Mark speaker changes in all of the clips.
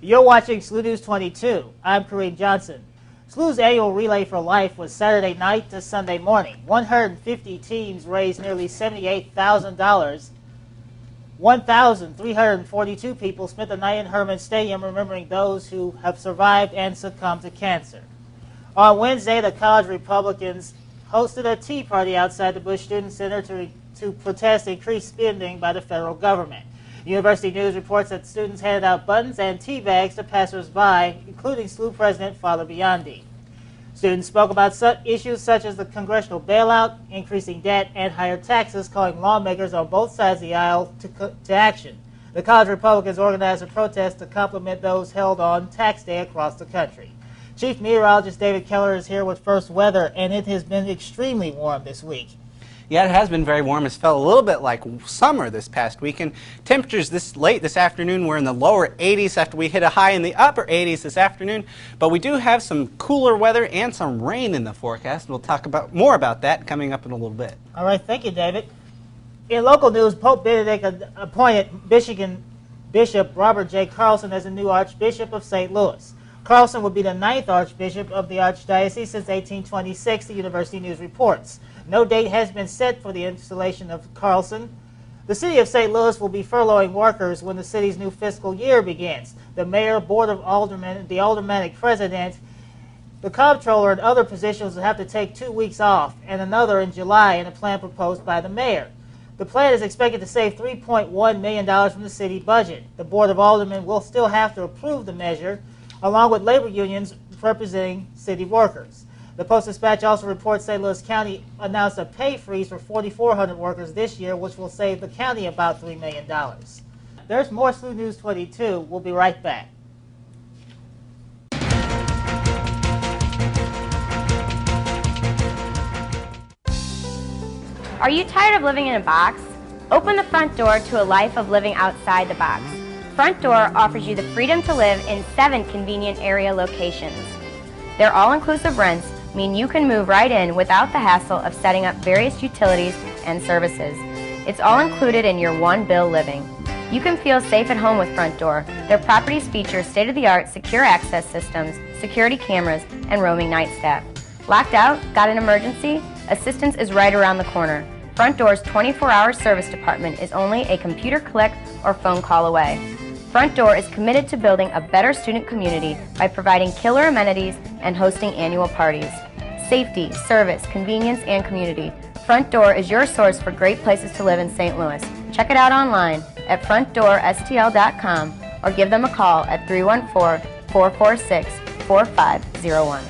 Speaker 1: You're watching SLU News 22. I'm Kareem Johnson. SLU's annual Relay for Life was Saturday night to Sunday morning. 150 teams raised nearly $78,000. 1,342 people spent the night in Herman Stadium remembering those who have survived and succumbed to cancer. On Wednesday, the college Republicans hosted a tea party outside the Bush Student Center to protest increased spending by the federal government. University News reports that students handed out buttons and tea bags to passers-by, including SLU President Father Biondi. Students spoke about issues such as the congressional bailout, increasing debt, and higher taxes, calling lawmakers on both sides of the aisle to action. The college Republicans organized a protest to compliment those held on tax day across the country. Chief Meteorologist David Keller is here with first weather, and it has been extremely warm this week.
Speaker 2: Yeah, it has been very warm. It's felt a little bit like summer this past week, and temperatures this late this afternoon were in the lower 80s after we hit a high in the upper 80s this afternoon. But we do have some cooler weather and some rain in the forecast. We'll talk more about that coming up in a little bit.
Speaker 1: All right, thank you, David. In local news, Pope Benedict appointed Michigan Bishop Robert J. Carlson as the new Archbishop of St. Louis. Carlson will be the 9th Archbishop of the Archdiocese since 1826, the University News reports. No date has been set for the installation of Carlson. The city of St. Louis will be furloughing workers when the city's new fiscal year begins. The mayor, board of aldermen, the aldermanic president, the comptroller, and other positions will have to take 2 weeks off, and another in July in a plan proposed by the mayor. The plan is expected to save $3.1 million from the city budget. The board of aldermen will still have to approve the measure, along with labor unions representing city workers. The Post-Dispatch also reports St. Louis County announced a pay freeze for 4,400 workers this year, which will save the county about $3 million. There's more SLU News 22. We'll be right back.
Speaker 3: Are you tired of living in a box? Open the front door to a life of living outside the box. Front Door offers you the freedom to live in 7 convenient area locations. Their all-inclusive rents mean you can move right in without the hassle of setting up various utilities and services. It's all included in your one bill living. You can feel safe at home with Front Door. Their properties feature state-of-the-art secure access systems, security cameras, and roaming night staff. Locked out? Got an emergency? Assistance is right around the corner. Front Door's 24-hour service department is only a computer click or phone call away. Front Door is committed to building a better student community by providing killer amenities and hosting annual parties. Safety, service, convenience, and community. Front Door is your source for great places to live in St. Louis. Check it out online at frontdoorstl.com or give them a call at 314-446-4501.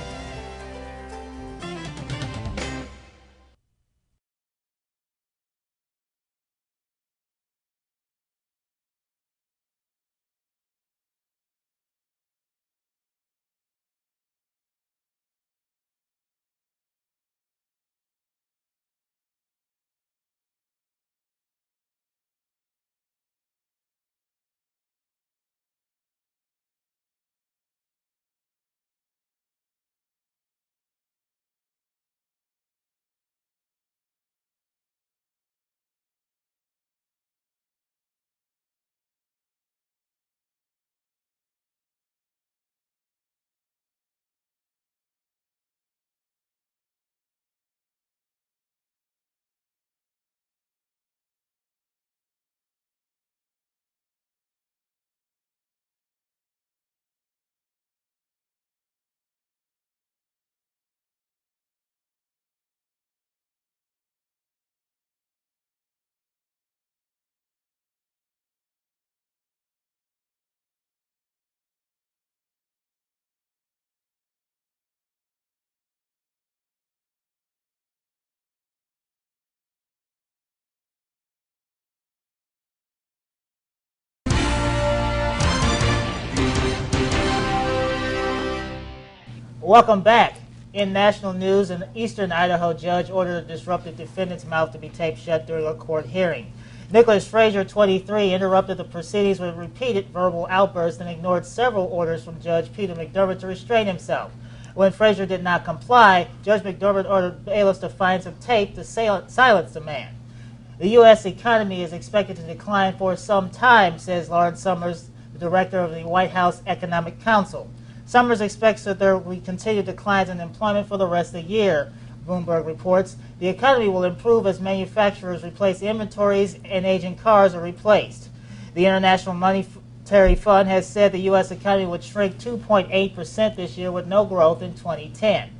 Speaker 1: Welcome back. In national news, an eastern Idaho judge ordered a disrupted defendant's mouth to be taped shut during a court hearing. Nicholas Frazier, 23, interrupted the proceedings with repeated verbal outbursts and ignored several orders from Judge Peter McDermott to restrain himself. When Frazier did not comply, Judge McDermott ordered bailiffs to find some tape to silence the man. The U.S. economy is expected to decline for some time, says Lawrence Summers, director of the White House Economic Council. Summers expects that there will be continued declines in employment for the rest of the year, Bloomberg reports. The economy will improve as manufacturers replace inventories and aging cars are replaced. The International Monetary Fund has said the U.S. economy would shrink 2.8% this year with no growth in 2010.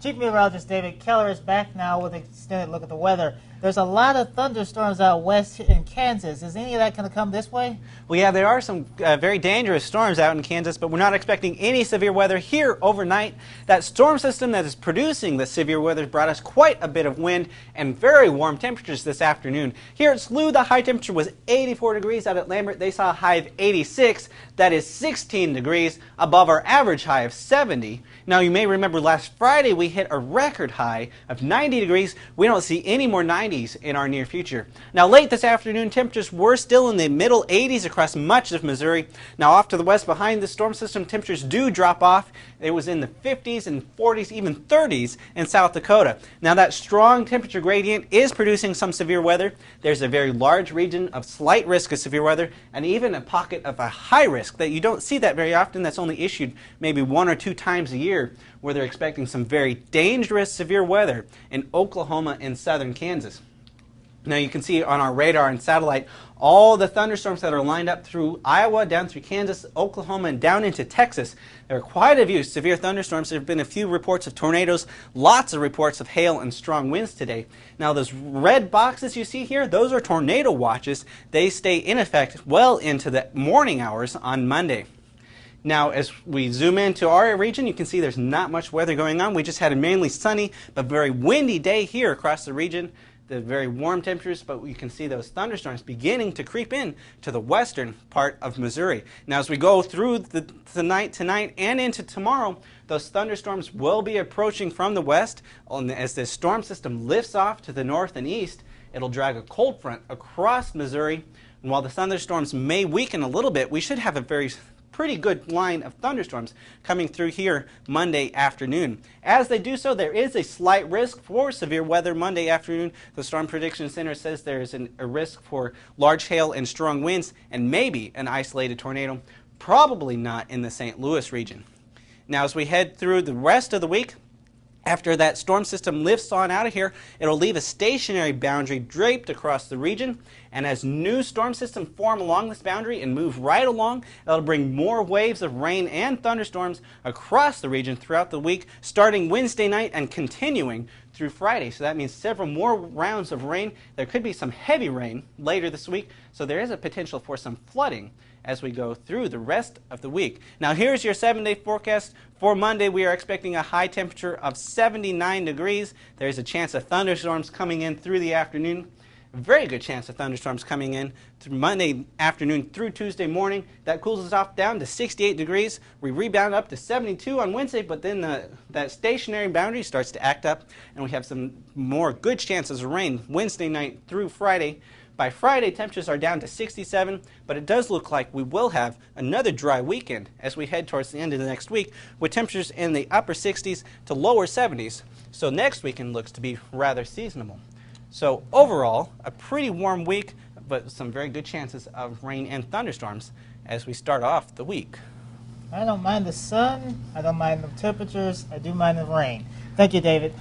Speaker 1: Chief Meteorologist David Keller is back now with an extended look at the weather. There's a lot of thunderstorms out west in Kansas. Is any of that going to come this way?
Speaker 2: Well, yeah, there are some very dangerous storms out in Kansas, but we're not expecting any severe weather here overnight. That storm system that is producing the severe weather brought us quite a bit of wind and very warm temperatures this afternoon. Here at SLU, the high temperature was 84 degrees. Out at Lambert, they saw a high of 86. That is 16 degrees above our average high of 70. Now, you may remember last Friday we hit a record high of 90 degrees. We don't see any more 90s in our near future. Now, late this afternoon, temperatures were still in the middle 80s across much of Missouri. Now, off to the west behind the storm system, temperatures do drop off. It was in the 50s and 40s, even 30s in South Dakota. Now, that strong temperature gradient is producing some severe weather. There's a very large region of slight risk of severe weather and even a pocket of a high risk that you don't see that very often. That's only issued maybe 1 or 2 times a year, where they're expecting some very dangerous severe weather in Oklahoma and southern Kansas. Now you can see on our radar and satellite all the thunderstorms that are lined up through Iowa, down through Kansas, Oklahoma, and down into Texas. There are quite a few severe thunderstorms. There have been a few reports of tornadoes, lots of reports of hail and strong winds today. Now those red boxes you see here, those are tornado watches. They stay in effect well into the morning hours on Monday. Now, as we zoom into our region, you can see there's not much weather going on. We just had a mainly sunny but very windy day here across the region. The very warm temperatures, but you can see those thunderstorms beginning to creep in to the western part of Missouri. Now, as we go through the night tonight and into tomorrow, those thunderstorms will be approaching from the west. As this storm system lifts off to the north and east, it'll drag a cold front across Missouri. And while the thunderstorms may weaken a little bit, we should have a pretty good line of thunderstorms coming through here Monday afternoon. As they do so, there is a slight risk for severe weather Monday afternoon. The Storm Prediction Center says there is a risk for large hail and strong winds and maybe an isolated tornado, probably not in the St. Louis region. Now, as we head through the rest of the week, after that storm system lifts on out of here, it'll leave a stationary boundary draped across the region. And as new storm systems form along this boundary and move right along, it'll bring more waves of rain and thunderstorms across the region throughout the week, starting Wednesday night and continuing through Friday. So that means several more rounds of rain. There could be some heavy rain later this week, so there is a potential for some flooding as we go through the rest of the week. Now, here's your 7-day forecast. For Monday, we are expecting a high temperature of 79 degrees. There's a chance of thunderstorms coming in through the afternoon. A very good chance of thunderstorms coming in through Monday afternoon through Tuesday morning. That cools us off down to 68 degrees. We rebound up to 72 on Wednesday, but then that stationary boundary starts to act up, and we have some more good chances of rain Wednesday night through Friday. By Friday, temperatures are down to 67, but it does look like we will have another dry weekend as we head towards the end of the next week, with temperatures in the upper 60s to lower 70s. So next weekend looks to be rather seasonable. So overall, a pretty warm week, but some very good chances of rain and thunderstorms as we start off the week.
Speaker 1: I don't mind the sun. I don't mind the temperatures. I do mind the rain. Thank you, David.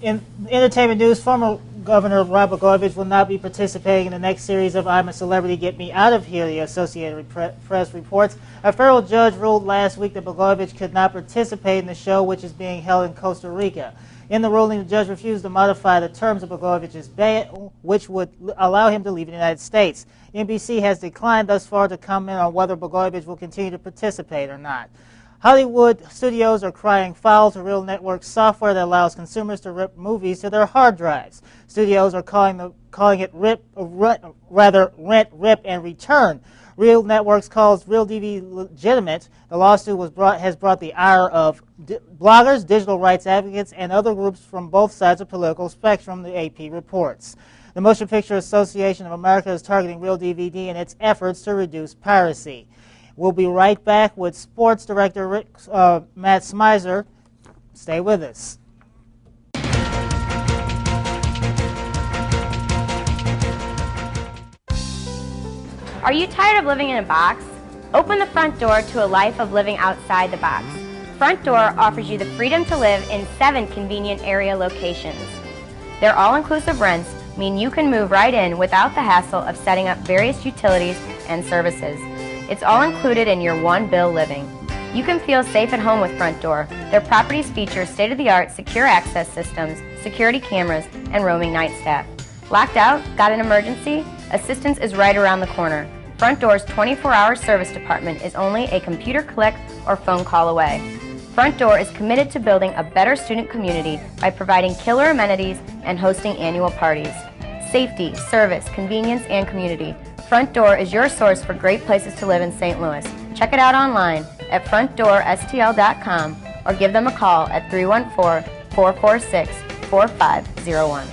Speaker 1: In entertainment news, former Governor Rod Blagojevich will not be participating in the next series of I'm a Celebrity, Get Me Out of Here, the Associated Press reports. A federal judge ruled last week that Blagojevich could not participate in the show, which is being held in Costa Rica. In the ruling, the judge refused to modify the terms of Blagojevich's bail, which would allow him to leave the United States. NBC has declined thus far to comment on whether Blagojevich will continue to participate or not. Hollywood studios are crying foul to Real Networks software that allows consumers to rip movies to their hard drives. Studios are calling it rent, rip, and return. Real Networks calls Real TV legitimate. The lawsuit has brought the ire of bloggers, digital rights advocates, and other groups from both sides of the political spectrum, the AP reports. The Motion Picture Association of America is targeting Real DVD in its efforts to reduce piracy. We'll be right back with Sports Director Matt Smizer. Stay with us.
Speaker 3: Are you tired of living in a box? Open the front door to a life of living outside the box. Front Door offers you the freedom to live in 7 convenient area locations. Their all-inclusive rents mean you can move right in without the hassle of setting up various utilities and services. It's all included in your one bill living. You can feel safe at home with Front Door. Their properties feature state-of-the-art secure access systems, security cameras, and roaming night staff. Locked out? Got an emergency? Assistance is right around the corner. Front Door's 24-hour service department is only a computer click or phone call away. Front Door is committed to building a better student community by providing killer amenities and hosting annual parties. Safety, service, convenience, and community. Front Door is your source for great places to live in St. Louis. Check it out online at frontdoorstl.com or give them a call at 314-446-4501.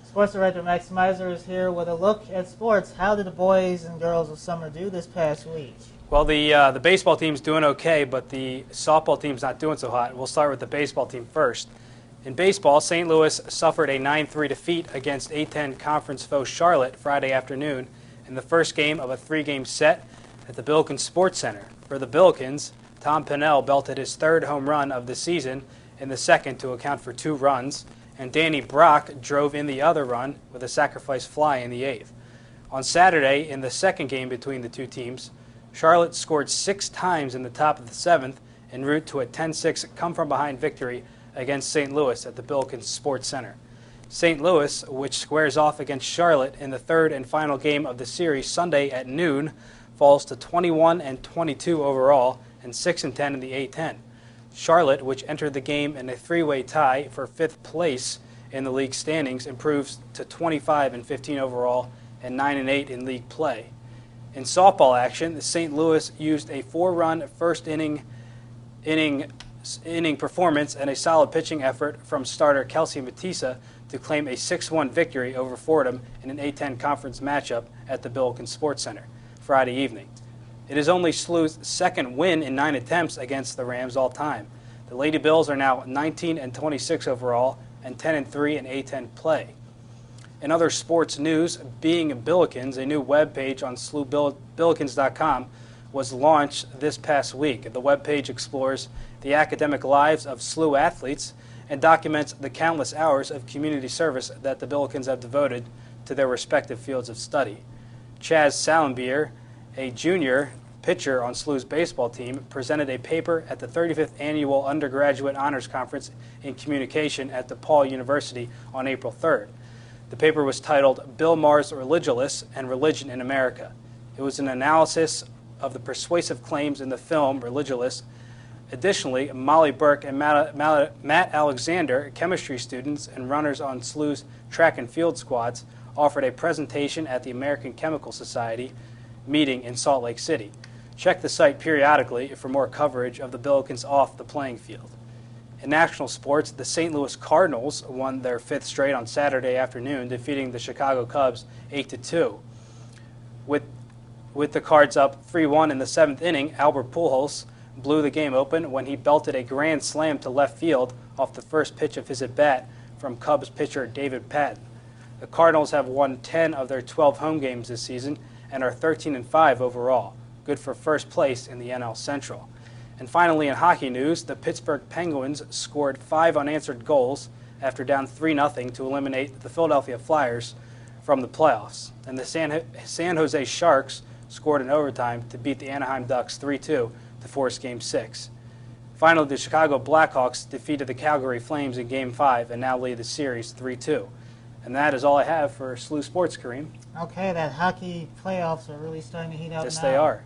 Speaker 1: Sports Director Max Miser is here with a look at sports. How did the boys and girls of summer do this past week?
Speaker 4: Well, the baseball team's doing okay, but the softball team's not doing so hot. We'll start with the baseball team first. In baseball, St. Louis suffered a 9-3 defeat against A-10 conference foe Charlotte Friday afternoon in the first game of a 3-game set at the Billikens Sports Center. For the Billikens, Tom Pennell belted his 3rd home run of the season in the second to account for 2 runs, and Danny Brock drove in the other run with a sacrifice fly in the 8th. On Saturday, in the second game between the two teams, Charlotte scored 6 times in the top of the 7th en route to a 10-6 come-from-behind victory against St. Louis at the Billikens Sports Center. St. Louis, which squares off against Charlotte in the 3rd and final game of the series Sunday at noon, falls to 21-22 overall and 6-10 in the A-10. Charlotte, which entered the game in a 3-way tie for 5th place in the league standings, improves to 25-15 overall and 9-8 in league play. In softball action, the St. Louis used a 4-run first inning performance and a solid pitching effort from starter Kelsey Matissa to claim a 6-1 victory over Fordham in an A-10 conference matchup at the Billikens Sports Center Friday evening. It is only SLU's 2nd win in 9 attempts against the Rams all time. The Lady Bills are now 19-26 overall and 10-3 in A-10 play. In other sports news, Being Billikens, a new webpage on SLUbillikens.com, was launched this past week. The webpage explores the academic lives of SLU athletes and documents the countless hours of community service that the Billikens have devoted to their respective fields of study. Chaz Salenbier, a junior pitcher on SLU's baseball team, presented a paper at the 35th Annual Undergraduate Honors Conference in Communication at DePaul University on April 3rd. The paper was titled Bill Maher's Religialists and Religion in America. It was an analysis of the persuasive claims in the film Religialists. Additionally, Molly Burke and Matt Alexander, chemistry students and runners on SLU's track and field squads, offered a presentation at the American Chemical Society meeting in Salt Lake City. Check the site periodically for more coverage of the Billikens off the playing field. In national sports, the St. Louis Cardinals won their 5th straight on Saturday afternoon, defeating the Chicago Cubs 8-2. With the Cards up 3-1 in the 7th inning, Albert Pujols blew the game open when he belted a grand slam to left field off the first pitch of his at-bat from Cubs pitcher David Patton. The Cardinals have won 10 of their 12 home games this season and are 13-5 overall, good for first place in the NL Central. And finally, in hockey news, the Pittsburgh Penguins scored 5 unanswered goals after down 3-0 to eliminate the Philadelphia Flyers from the playoffs. And the San Jose Sharks scored in overtime to beat the Anaheim Ducks 3-2 to force Game 6. Finally, the Chicago Blackhawks defeated the Calgary Flames in Game 5 and now lead the series 3-2. And that is all I have for SLU Sports, Kareem.
Speaker 1: Okay, that hockey playoffs are really starting to heat up now.
Speaker 4: Yes, they are.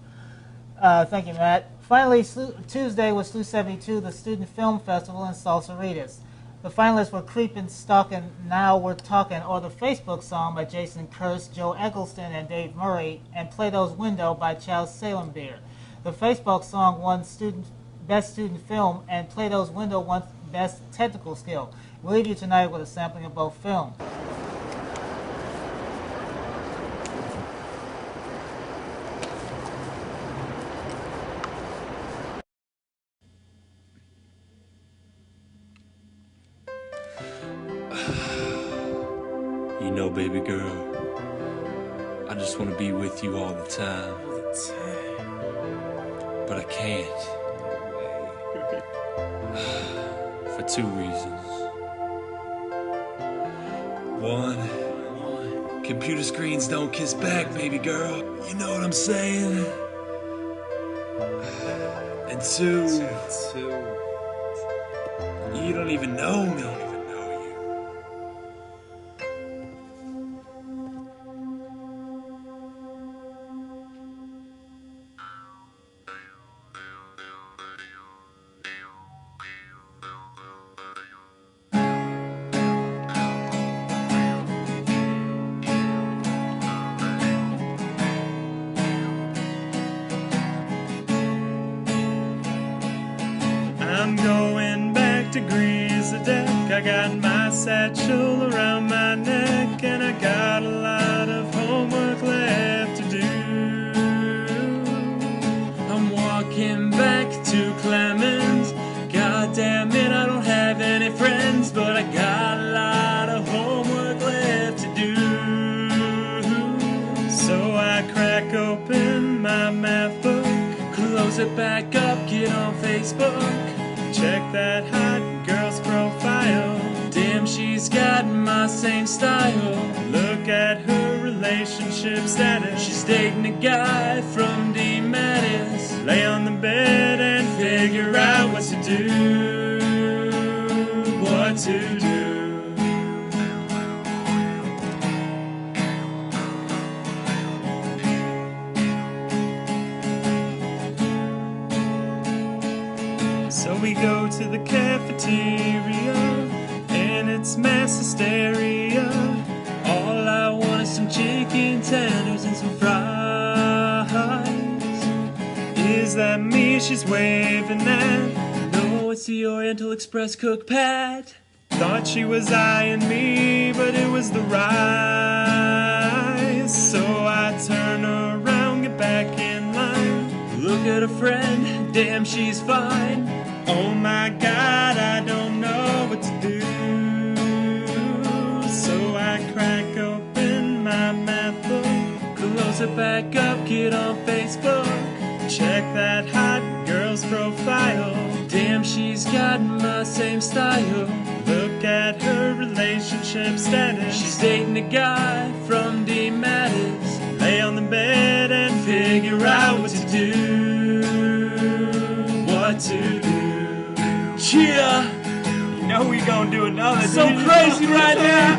Speaker 1: Thank you, Matt. Finally, Tuesday was SLU-72, the Student Film Festival in Salsaritas. The finalists were Creepin', Stalkin', Now We're Talkin', or the Facebook song by Jason Kurtz, Joe Eggleston, and Dave Murray, and Plato's Window by Charles Salem Beer. The Facebook song won Best Student Film, and Plato's Window won Best Technical Skill. We'll leave you tonight with a sampling of both films.
Speaker 5: You know, baby girl, I just want to be with you all the time. But I can't. For 2 reasons. One, computer screens don't kiss back, baby girl. You know what I'm saying? And 2, you don't even know me.
Speaker 6: I'm going back to grease the deck. I got my satchel around my neck, and I got a lot of homework left to do. I'm walking back to Clemens. God damn it, I don't have any friends, but I got a lot of homework left to do. So I crack open my math book, close it back up, get on Facebook. Check that hot girl's profile. Damn, she's got my same style. Look at her relationship status. She's dating a guy from D. Mattis. Lay on the bed and figure out what to do. What to do. So we go to the cafeteria, and it's mass hysteria. All I want is some chicken tenders and some fries. Is that me she's waving at? No, it's the Oriental Express cook Pat. Thought she was eyeing me, but it was the rice. So I turn around, get back in line. Look at a friend, damn she's fine. Oh my God, I don't know what to do. So I crack open my math book, close it back up, get on Facebook. Check that hot girl's profile. Damn, she's got my same style. Look at her relationship status. She's dating a guy from D. Mattis. Lay on the bed and figure out what to do. What to do. Yeah,
Speaker 7: You know we gonna do another.
Speaker 6: so crazy right now.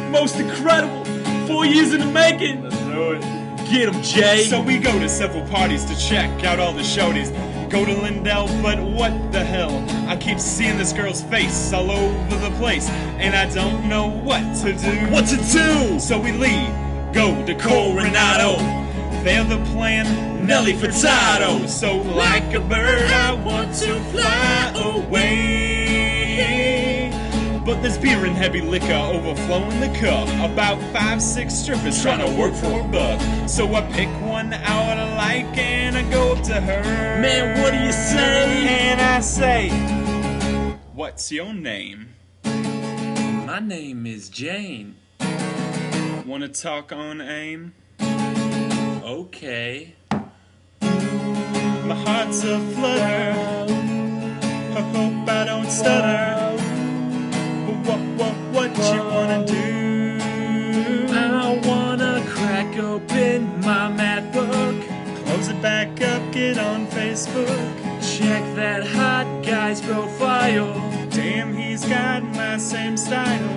Speaker 6: Most incredible. 4 years in the making.
Speaker 7: Let's do it.
Speaker 6: Get 'em, Jay.
Speaker 7: So we go to several parties to check out all the shorties. Go to Lindell, but what the hell? I keep seeing this girl's face all over the place, and I don't know what to do.
Speaker 6: What to do?
Speaker 7: So we leave, go to Coronado. They're the plan, Nelly Furtado. So like a bird, I want to fly away. But There's beer and heavy liquor overflowing the cup. About 5-6 strippers trying to work for a buck. So I pick one out I like and I go up to her.
Speaker 6: Man, what do you say?
Speaker 7: And I say, what's your name?
Speaker 6: My name is Jane.
Speaker 7: Wanna talk on AIM?
Speaker 6: Okay.
Speaker 7: My heart's a flutter. I hope I don't stutter. What you wanna do?
Speaker 6: I wanna crack open my math book.
Speaker 7: Close it back up, get on Facebook.
Speaker 6: Check that hot guy's profile.
Speaker 7: Damn, he's got my same style.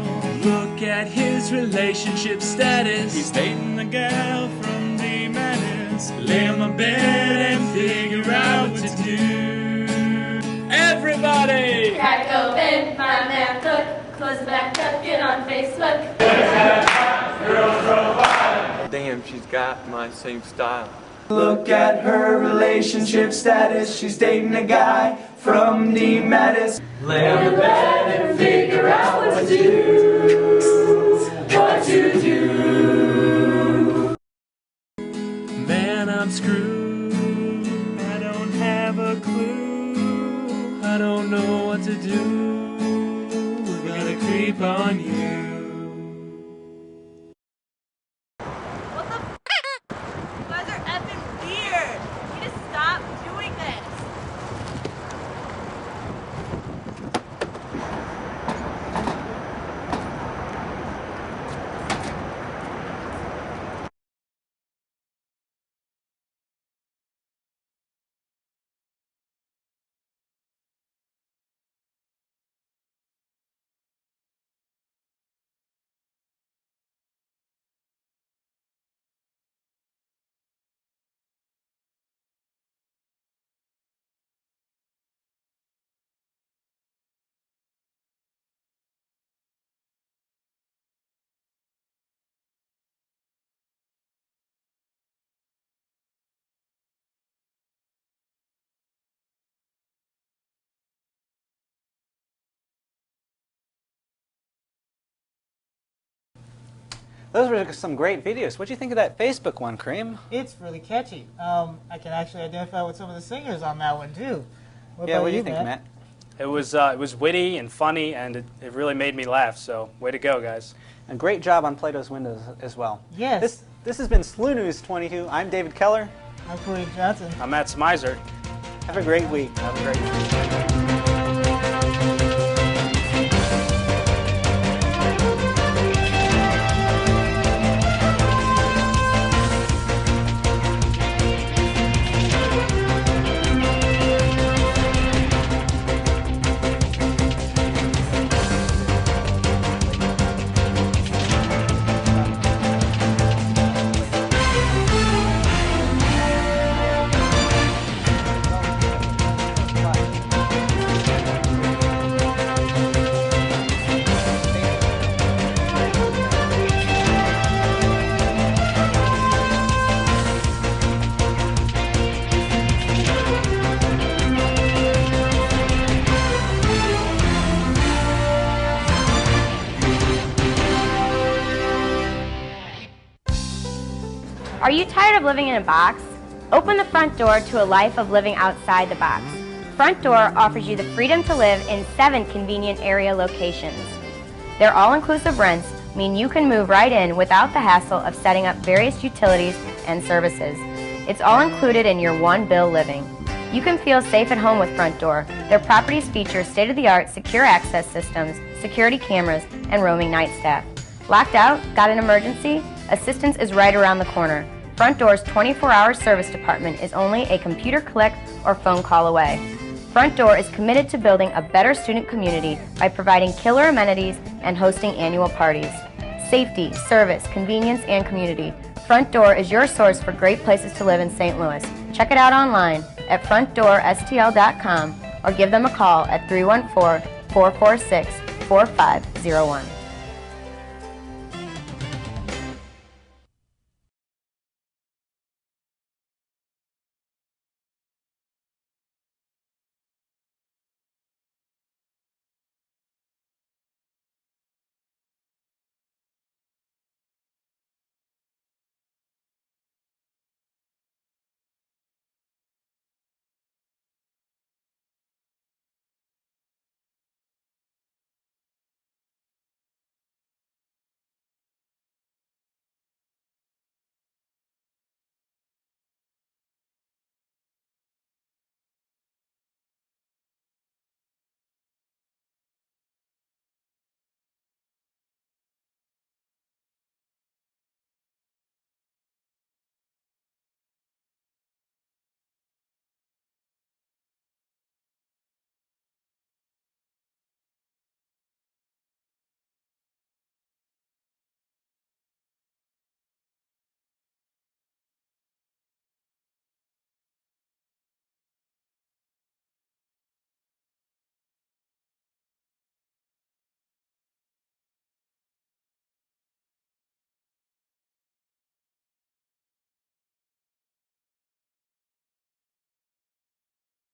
Speaker 6: Look at his relationship status.
Speaker 7: He's dating a gal from D Madness. Lay on my bed and figure out what to do.
Speaker 6: Everybody!
Speaker 8: Crack open my math book, close it back up, get on Facebook.
Speaker 9: Damn, she's got my same style.
Speaker 10: Look at her relationship status. She's dating a guy from D Mattis. Lay on the bed and figure out what to do. What to do.
Speaker 6: Man, I'm screwed.
Speaker 7: I don't have a clue.
Speaker 6: I don't know what to do. We're gonna creep on you.
Speaker 2: Those were some great videos. What do you think of that Facebook one, Kareem?
Speaker 1: It's really catchy. I can actually identify with some of the singers on that one too.
Speaker 2: What do you think, Matt?
Speaker 4: It was witty and funny, and it really made me laugh, so way to go, guys.
Speaker 2: And great job on Plato's Windows as well.
Speaker 1: Yes.
Speaker 2: This has been SLU News 22. I'm David Keller.
Speaker 1: I'm Kareem Johnson.
Speaker 4: I'm Matt Smizer.
Speaker 2: Have a great week.
Speaker 4: Have a great week.
Speaker 3: Are you tired of living in a box? Open the front door to a life of living outside the box. Front Door offers you the freedom to live in 7 convenient area locations. Their all-inclusive rents mean you can move right in without the hassle of setting up various utilities and services. It's all included in your one bill living. You can feel safe at home with Front Door. Their properties feature state-of-the-art secure access systems, security cameras, and roaming night staff. Locked out? Got an emergency? Assistance is right around the corner. Front Door's 24-hour service department is only a computer click or phone call away. Front Door is committed to building a better student community by providing killer amenities and hosting annual parties. Safety, service, convenience, and community. Front Door is your source for great places to live in St. Louis. Check it out online at frontdoorstl.com or give them a call at 314-446-4501.